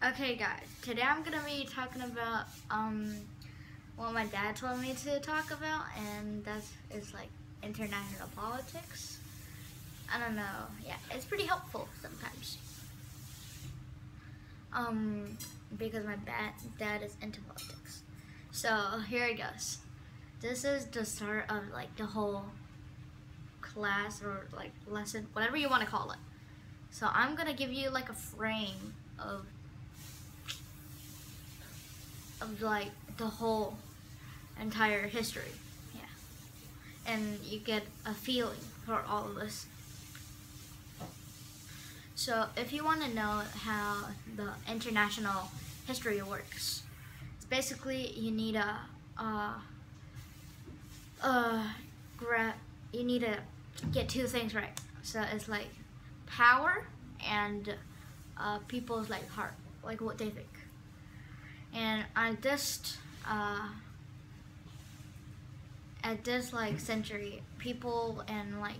Okay guys, today I'm gonna be talking about what my dad told me to talk about, and that is like international politics. I don't know, yeah, it's pretty helpful sometimes. Because my dad is into politics. So here it goes. This is the start of like the whole class or like lesson, whatever you want to call it. So I'm gonna give you like a frame of like the whole entire history, yeah, and you get a feeling for all of this. So if you want to know how the international history works, it's basically you need you need to get two things right. So it's like power and people's like heart, like what they think. And at this like century, people and like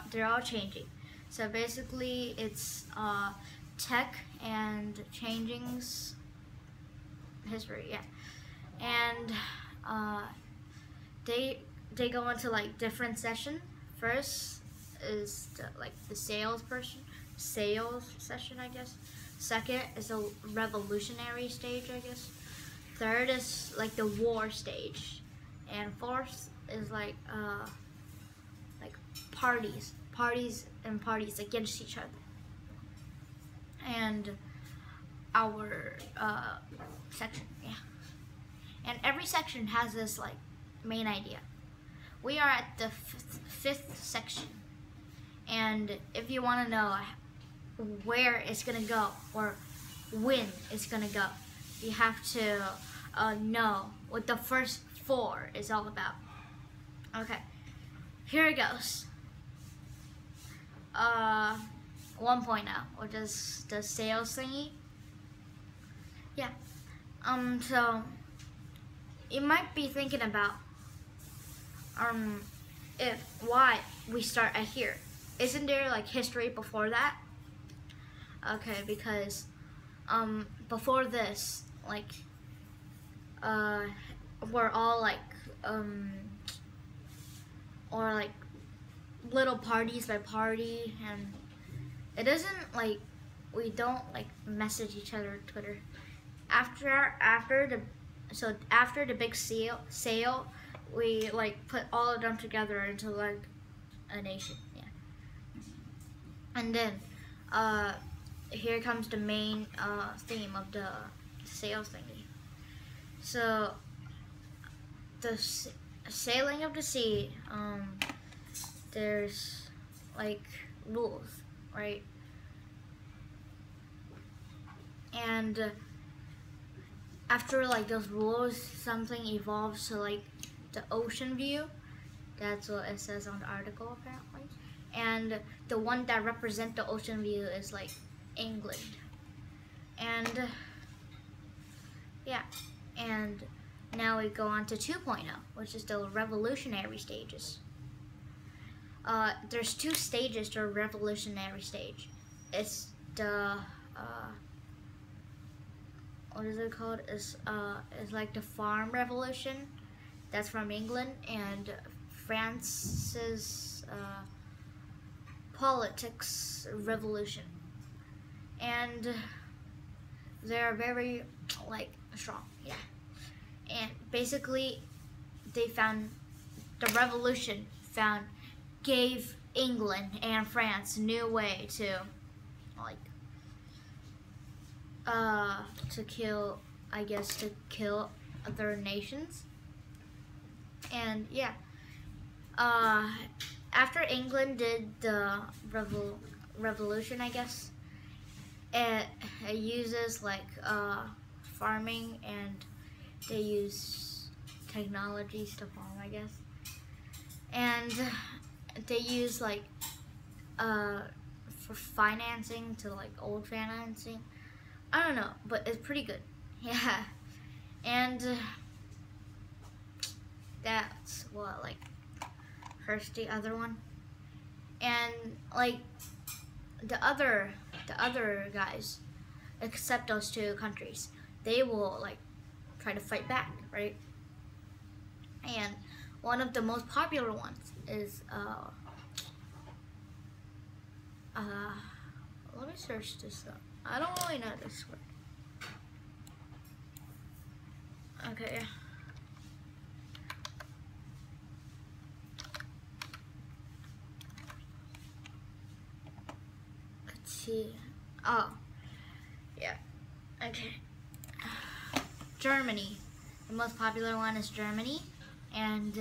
they're all changing. So basically, it's tech and changing's history, yeah. And they go into like different sessions. First is the sales session, I guess. Second is a revolutionary stage, I guess. Third is like the war stage, and fourth is like parties against each other. And our section, yeah. And every section has this like main idea. We are at the fifth section, and if you want to know where it's gonna go or when it's gonna go, you have to know what the first four is all about. Okay, here it goes. 1.0, which is the sales thingy. Yeah. So you might be thinking about why we start at here. Isn't there like history before that? Okay, because before this, like we're all like or like little parties by party, and it isn't like we don't like message each other on Twitter. After the big sale, we like put all of them together into like a nation, yeah. And then here comes the main theme of the sales thingy. So the sailing of the sea, there's like rules, right? And after like those rules, something evolves to like the ocean view. That's what it says on the article apparently. And the one that represents the ocean view is like England. And yeah, and now we go on to 2.0, which is the revolutionary stages. There's two stages to a revolutionary stage. It's the what is it called? It's like the farm revolution. That's from England, and France's politics revolution. And they're very like strong, yeah. And basically, they found the revolution gave England and France a new way to like to kill other nations. And yeah, after England did the revolution, I guess it uses like farming, and they use technologies to farm, I guess. And they use like for financing to like old financing. I don't know, but it's pretty good. Yeah. And that's what like hurts the other one. And like the other guys, except those two countries. They will like try to fight back, right? And one of the most popular ones is let me search this up. I don't really know this word. Okay. Let's see. Oh, yeah. Okay. Germany. The most popular one is Germany, and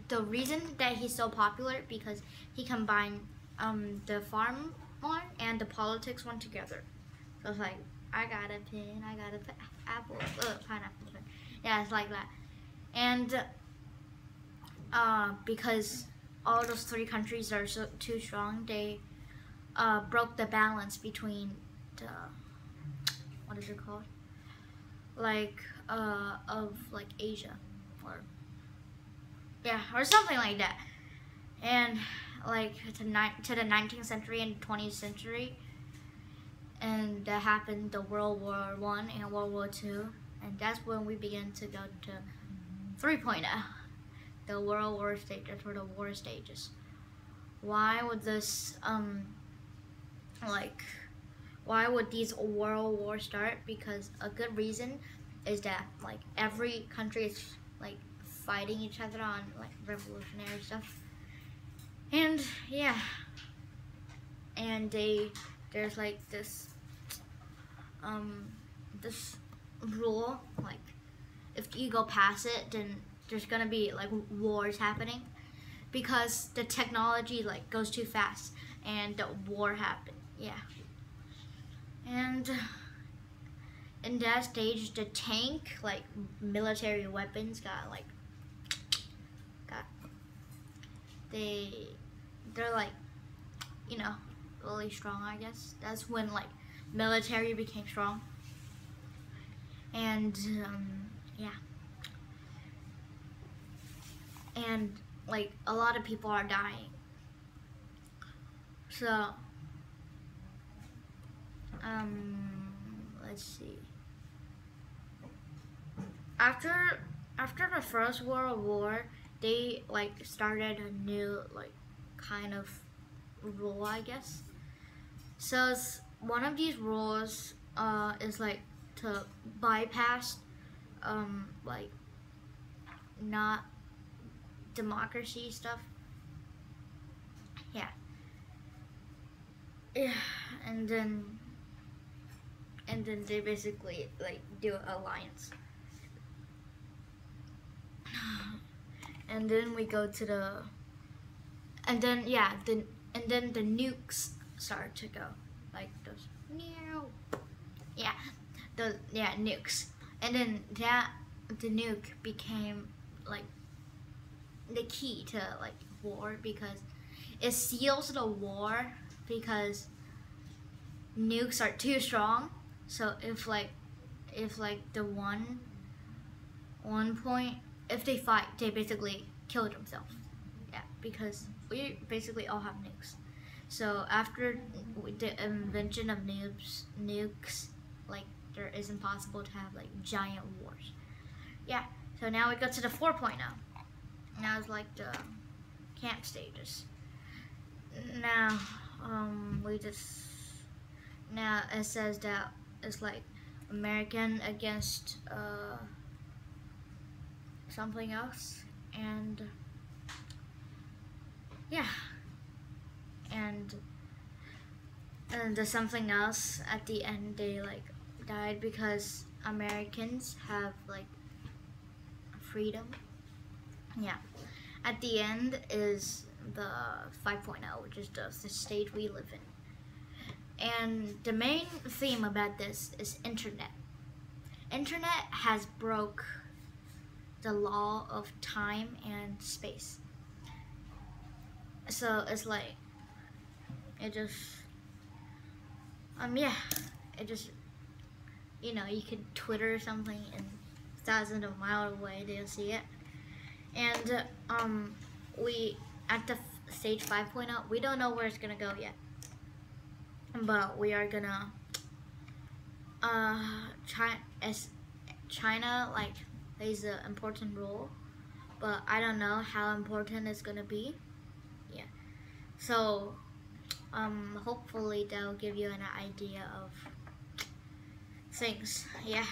the reason that he's so popular because he combined the farm one and the politics one together. So it's like, I got a pen, I got a apple, pineapple pen. Yeah, it's like that. And because all those three countries are too strong, they broke the balance between the, what is it called? Like of like Asia, or yeah, or something like that. And like to the 19th century and 20th century, and that happened the World War I and World War II, and that's when we began to go to 3.0, the World War stages, or the war stages. Why would this why would these world wars start? Because a good reason is that like every country is like fighting each other on like revolutionary stuff, and yeah, and there's like this this rule, like if you go past it, then there's gonna be like wars happening because the technology like goes too fast and the war happened. Yeah. And in that stage, the tank, like military weapons, they're like, you know, really strong, I guess. That's when like military became strong. And yeah. And like a lot of people are dying. So let's see. After the First World War, they like started a new like kind of rule, I guess. So one of these rules is like to bypass like not democracy stuff. Yeah. Yeah, and then they basically like do an alliance. And then we go to the, and then yeah, and then the nukes start to go, like those, nukes, and then the nuke became like the key to like war because it seals the war because nukes are too strong. So if the one point, if they fight, they basically kill themselves. Yeah, because we basically all have nukes. So after the invention of nukes, like there is impossible to have like giant wars. Yeah. So now we go to the 4.0. Now it's like the camp stages. Now now it says that it's like American against something else, and yeah, and the something else at the end, they like died because Americans have like freedom. Yeah, at the end is the 5.0, which is the stage we live in. And the main theme about this is internet. Internet has broke the law of time and space. So it's like, it just, it just, you know, you could Twitter something and thousands of miles away, they'll see it. And we, at the stage 5.0, we don't know where it's gonna go yet. but we are gonna China like plays an important role, but I don't know how important it's gonna be. Yeah, so hopefully that'll give you an idea of things. Yeah.